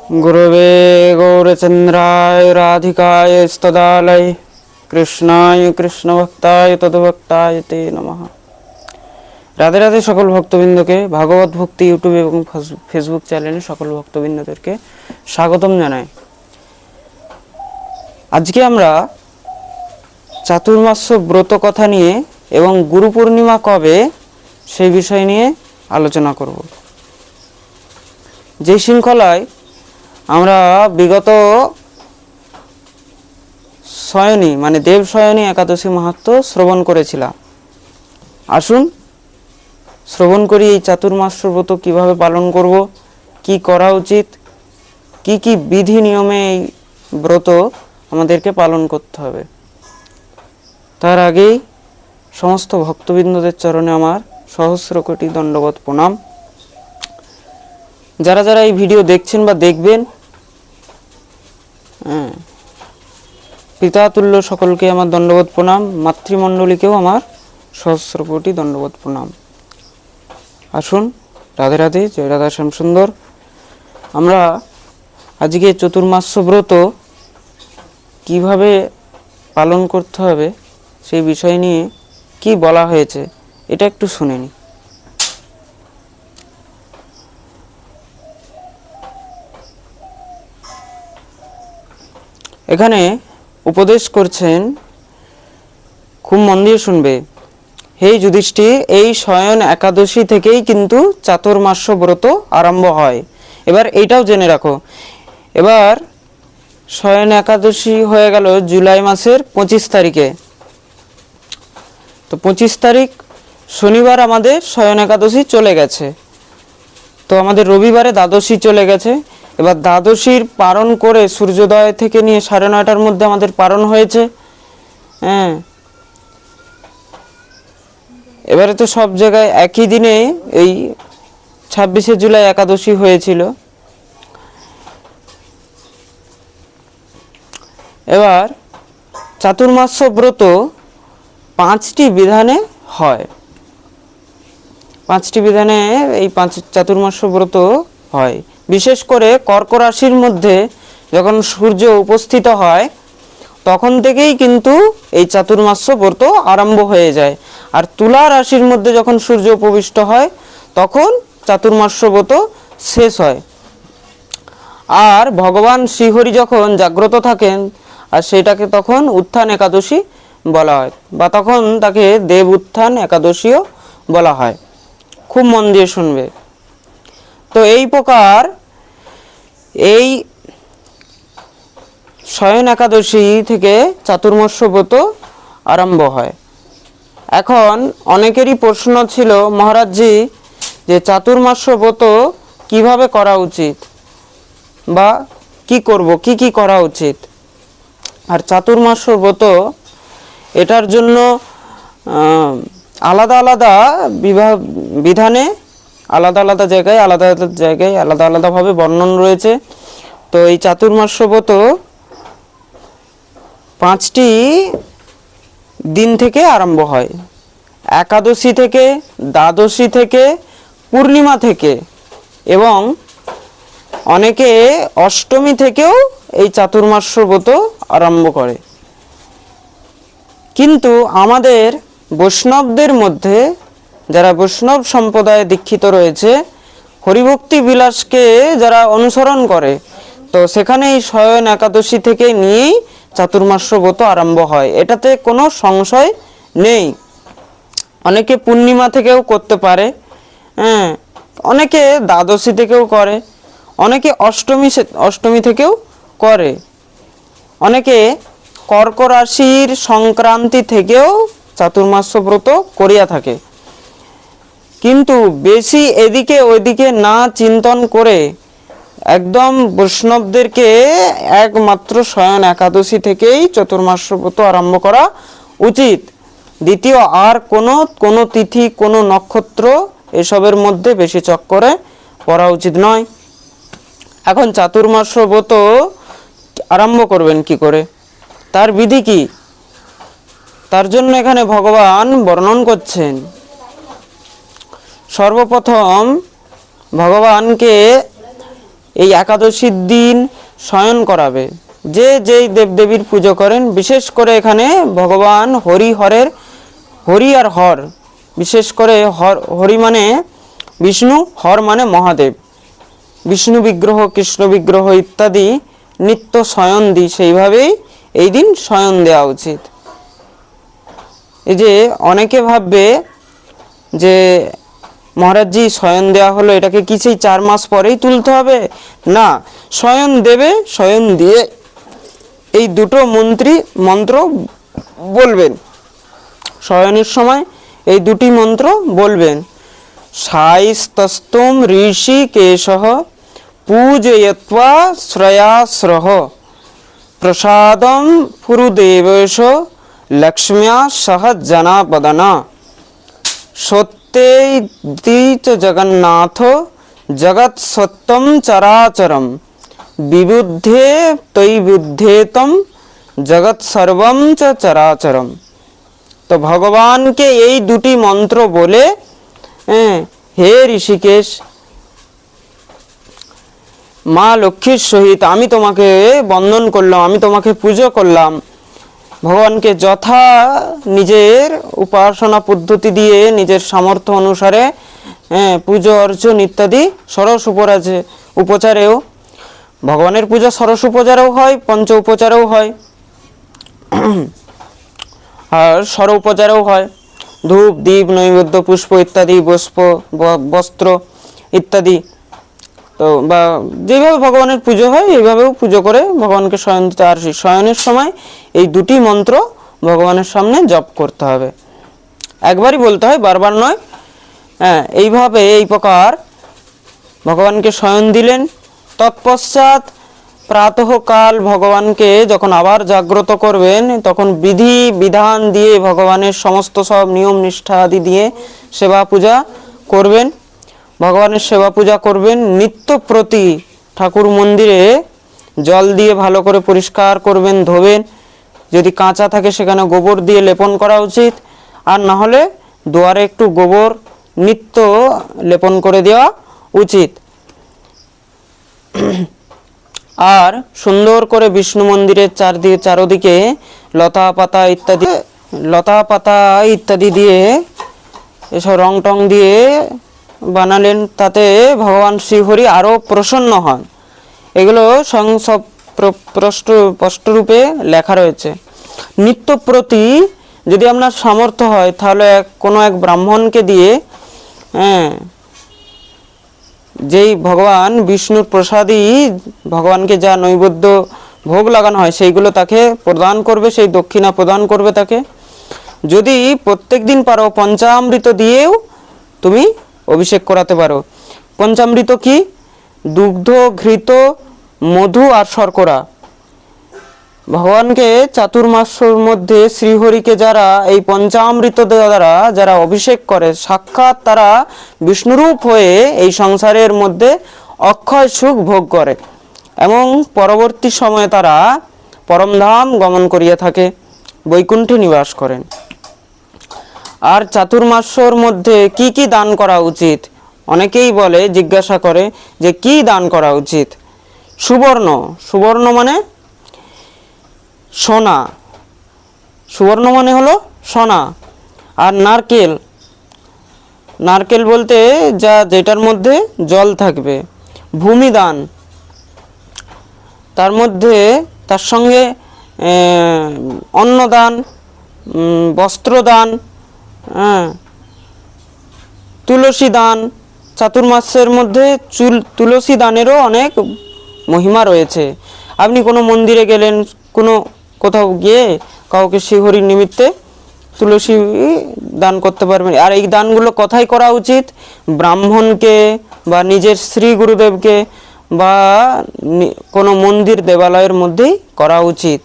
गुरवे गौरचंद्राय राधिकाय स्तदालय कृष्णाय कृष्णभक्ताय तद्भक्ताय ते नमः। রাধে রাধে সকল ভক্তবৃন্দকে ভাগবত ভক্তি ইউটিউব এবং ফেসবুক চ্যানেলে সকল ভক্তবৃন্দদেরকে স্বাগতম জানাই। আজকে আমরা চাতুর্মাস্য ব্রত কথা নিয়ে এবং গুরু পূর্ণিমা কবে সেই বিষয় নিয়ে আলোচনা করব। যে শৃঙ্খলায় আমরা বিগত শয়নী মানে দেব শয়নী একাদশী মাহাত্ম্য শ্রবণ করেছিলাম। আসুন শ্রবণ করি এই চাতুর্মাস্য ব্রত কীভাবে পালন করব, কি করা উচিত, কি কি বিধি নিয়মে এই ব্রত আমাদেরকে পালন করতে হবে। তার আগেই সমস্ত ভক্তবৃন্দদের চরণে আমার সহস্র কোটি দণ্ডবত প্রণাম। যারা যারা এই ভিডিও দেখছেন বা দেখবেন, পিতাতুল্য সকলকে আমার দণ্ডবত প্রণাম, মাতৃমণ্ডলীকেও আমার সহস্র কোটি দণ্ডবত প্রণাম। আসুন রাধে রাধে, জয় রাধা শ্যাম সুন্দর। আমরা আজকে চতুর্মাস্য ব্রত কিভাবে পালন করতে হবে সেই বিষয় নিয়ে কি বলা হয়েছে এটা একটু শুনে নিই। এখানে উপদেশ করছেন, খুব মন দিয়ে শুনবে। হে যুধিষ্ঠির, এই শয়ন একাদশী থেকেই কিন্তু চাতুর্মাস্য ব্রত আরম্ভ হয়। এবার এইটাও জেনে রাখো, এবার শয়ন একাদশী হয়ে গেল জুলাই মাসের 25 তারিখে। তো 25 তারিখ শনিবার আমাদের শয়ন একাদশী চলে গেছে, তো আমাদের রবিবারে দ্বাদশী চলে গেছে। এবার দ্বাদশীর পারণ করে সূর্যোদয় থেকে নিয়ে 9:30টার মধ্যে আমাদের পারণ হয়েছে। এবারে তো সব জায়গায় একই দিনে এই 26শে জুলাই একাদশী হয়েছিল। এবার চাতুর্মাস্য ব্রত 5টি বিধানে হয়, 5টি বিধানে এই চাতুর্মাস্য ব্রত হয়। বিশেষ করে কর্ক রাশির মধ্যে যখন সূর্য উপস্থিত হয় তখন থেকেই কিন্তু এই চাতুর্মাস্য ব্রত আরম্ভ হয়ে যায়। আর তুলা রাশির মধ্যে যখন সূর্য উপবিষ্ট হয় তখন চাতুর্মাস্য ব্রত শেষ হয়। আর ভগবান শ্রীহরি যখন জাগ্রত থাকেন আর সেটাকে তখন উত্থান একাদশী বলা হয়, বা তখন তাকে দেব উত্থান একাদশীও বলা হয়। খুব মন দিয়ে শুনবে। তো এই প্রকার এই শয়ন একাদশী থেকে চাতুর্মাস্য ব্রত আরম্ভ হয়। এখন অনেকেরই প্রশ্ন ছিল, মহারাজজি যে চাতুর্মাস্য ব্রত কিভাবে করা উচিত বা কি করব, কি কি করা উচিত। আর চাতুর্মাস্য ব্রত এটার জন্য আলাদা আলাদা বিধানে আলাদা আলাদা জায়গায় আলাদা আলাদাভাবে বর্ণন রয়েছে। তো এই চাতুর্মাস্য ব্রত 5টি দিন থেকে আরম্ভ হয়, একাদশী থেকে, দ্বাদশী থেকে, পূর্ণিমা থেকে, এবং অনেকে অষ্টমী থেকেও এই চাতুর্মাস্য ব্রত আরম্ভ করে। কিন্তু আমাদের বৈষ্ণবদের মধ্যে যারা বৈষ্ণব সম্প্রদায়ে দীক্ষিত রয়েছে, হরিভক্তি বিলাসকে যারা অনুসরণ করে, তো সেখানে এই শয়ন একাদশী থেকে নিয়েই চাতুর্মাস্য ব্রত আরম্ভ হয়, এটাতে কোনো সংশয় নেই। অনেকে পূর্ণিমা থেকেও করতে পারে, অনেকে দ্বাদশী থেকেও করে, অনেকে অষ্টমী থেকেও করে, অনেকে কর্ক রাশির সংক্রান্তি থেকেও চাতুর্মাস্য ব্রত করিয়া থাকে। কিন্তু বেশি এদিকে ওইদিকে না চিন্তন করে একদম বৈষ্ণবদেরকে একমাত্র শয়ন একাদশী থেকেই চতুর্মাস্য ব্রত আরম্ভ করা উচিত। দ্বিতীয় আর কোনো তিথি, কোনো নক্ষত্র এসবের মধ্যে বেশি চক্করে পড়া উচিত নয়। এখন চাতুর্মাস্য ব্রত আরম্ভ করবেন কি করে, তার বিধি কি, তার জন্য এখানে ভগবান বর্ণন করছেন। সর্বপ্রথম ভগবানকে এই একাদশীর দিন শয়ন করাবে। যে যেই দেবদেবীর পুজো করেন, বিশেষ করে এখানে ভগবান হরি আর হর, বিশেষ করে হরি মানে বিষ্ণু, হর মানে মহাদেব, বিষ্ণু বিগ্রহ, কৃষ্ণ বিগ্রহ ইত্যাদি নিত্য শয়ন দিই, সেইভাবেই এই দিন শয়ন দেওয়া উচিত। এই যে অনেকে ভাববে যে মহারাজজি শয়ন দেওয়া হলো, এটাকে কি সেই 4 মাস পরেই তুলতে হবে? না, শয়ন দেবে, শয়ন দিয়ে এই দুটো মন্ত্র বলবেন। শয়নের সময় এই দুটি মন্ত্র বলবেন। সাইস্তস্তুম ঋষিকেশঃ পূজয়িত্বা শ্রয়াশ্রহ প্রসাদম পুরুদেবেশ লক্ষ্ম্যা সহ জনাপদনা সত্যেতি চ জগন্নাথ জগৎ সত্যম চরাচরম বিবুদ্ধে তৈবুদ্ধেতম জগৎ সর্বম চ চরাচরম। তো ভগবানকে এই দুটি মন্ত্র বলে, হে ঋষিকেশ, মা লক্ষ্মীর সহিত আমি তোমাকে বন্দন করলাম, আমি তোমাকে পুজো করলাম। ভগবানকে যথা নিজের উপাসনা পদ্ধতি দিয়ে নিজের সামর্থ্য অনুসারে পুজো অর্চন ইত্যাদি ষোড়শ উপচারেও, ভগবানের পূজা ষোড়শ উপচারেও হয়, পঞ্চ উপচারেও হয়, আর ষড় উপচারেও হয়। ধূপ দীপ নৈবেদ্য পুষ্প ইত্যাদি, বস্ত্র ইত্যাদি, তো বা যেভাবে ভগবানের পুজো হয় এইভাবেও পুজো করে ভগবানকে শয়ন দিতে। আর শয়নের সময় এই দুটি মন্ত্র ভগবানের সামনে জপ করতে হবে, একবারই বলতে হয়, বারবার নয়। এইভাবে এই প্রকার ভগবানকে শয়ন দিলেন। তৎপশ্চাৎ প্রাতঃকাল ভগবানকে যখন আবার জাগ্রত করবেন, তখন বিধি বিধান দিয়ে ভগবানের সমস্ত সব নিয়ম নিষ্ঠা আদি দিয়ে সেবা পূজা করবেন, ভগবানের সেবা পূজা করবেন। নিত্য প্রতি ঠাকুর মন্দিরে জল দিয়ে ভালো করে পরিষ্কার করবেন, ধোবেন। যদি কাঁচা থাকে সেখানে গোবর দিয়ে লেপন করা উচিত, আর না হলে দুয়ারে একটু গোবর নিত্য লেপন করে দেওয়া উচিত। আর সুন্দর করে বিষ্ণু মন্দিরের চারদিকে লতা পাতা ইত্যাদি দিয়ে এসব রং টং দিয়ে বানালেন, তাতে ভগবান শ্রীহরি আরও প্রসন্ন হন। এগুলো সব স্পষ্টরূপে লেখা রয়েছে। নিত্য প্রতি যদি আপনার সামর্থ্য হয় তাহলে কোনো এক ব্রাহ্মণকে দিয়ে, যেই ভগবান বিষ্ণুর প্রসাদী ভগবানকে যা নৈবেদ্য ভোগ লাগানো হয় সেইগুলো তাকে প্রদান করবে, সেই দক্ষিণা প্রদান করবে তাকে। যদি প্রত্যেক দিন পারো পঞ্চামৃত দিয়েও তুমি অভিষেক করাতে পারো। পঞ্চামৃত কি? দুগ্ধ, ঘৃত, মধু আর শর্করা। ভগবানকে চাতুর্মাস্যর মধ্যে শ্রীহরিকে যারা এই পঞ্চামৃত দ্বারা যারা অভিষেক করে, সাক্ষাৎ তারা বিষ্ণুরূপ হয়ে এই সংসারের মধ্যে অক্ষয় সুখ ভোগ করে এবং পরবর্তী সময়ে তারা পরমধাম গমন করিয়া থাকে, বৈকুণ্ঠে নিবাস করেন। আর চাতুর্মাস্যর মধ্যে কি কি দান করা উচিত? অনেকেই বলে, জিজ্ঞাসা করে যে কি দান করা উচিত। সুবর্ণ মানে সোনা, সুবর্ণ মানে হলো সোনা। আর নারকেল বলতে যেটার মধ্যে জল থাকবে। ভূমিদান, তার সঙ্গে অন্নদান, বস্ত্রদান, তুলসী দান। চাতুর্মাস্যের মধ্যে তুলসী দানেরও অনেক মহিমা রয়েছে। আপনি কোনো মন্দিরে গেলেন, কোথাও গিয়ে কাউকে শ্রীহরির নিমিত্তে তুলসী দান করতে পারবেন। আর এই দানগুলো কোথায় করা উচিত? ব্রাহ্মণকে বা নিজের শ্রী গুরুদেবকে বা কোনো মন্দির দেবালয়ের মধ্যেই করা উচিত।